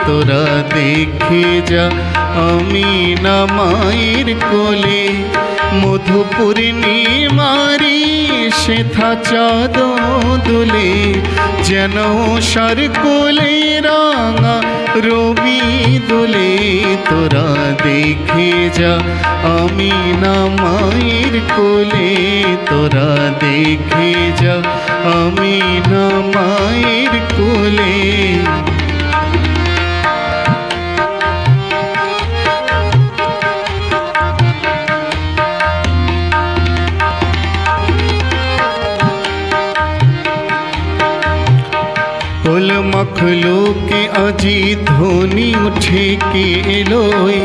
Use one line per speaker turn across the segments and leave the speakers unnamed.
তোরা দেখে যা আমিনা মায়ের কোলে। মধু পূর্ণিমারি সেথা চাঁদ দোলে, যেন সার কোলে রাঙা রবি দোলে। তোরা দেখে যা আমিনা মায়ের কোলে, তোরা দেখে যা আমিনা মায়ের কোলে। कुल मखलूक আজি ধ্বনি উঠে কে এলোয়,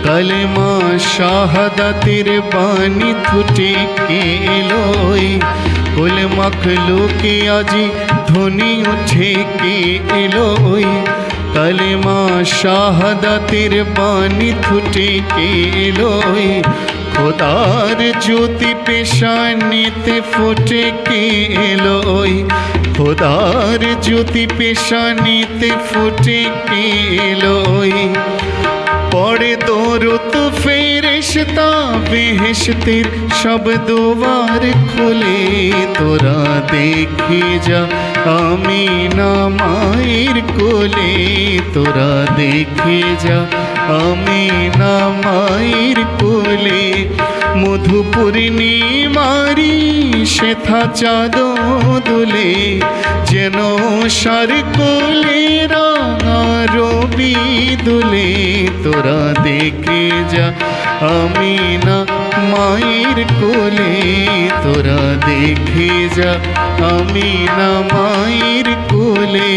কলমা শাহাদাতের বাণী ফুটে কে এলোয়। কুল মখলুক আজি ধ্বনি উঠে কে এলোয়, কলমা শাহাদাতের বাণী ফুটে কে এলোয়। খোদার জ্যোতি পেশানিতে ফুটে কে এলোয়, খোদার জ্যোতি পেশানিতে ফুটে কে এলোয়। পড়ে দরুদ ফেরেশতা বেহেশতের সব দুয়ার খুলে। তোরা দেখে যা আমিনা মায়ের কোলে, তোরা দেখে যা আমিনা মায়ের কোলে। মধু পূর্ণিমারি সেথা চাঁদ দোলে, যেন সার কোলে রাঙা রবি দোলে। তোরা দেখে যা আমিনা মায়ের কোলে, তোরা দেখে যা আমিনা মায়ের কোলে।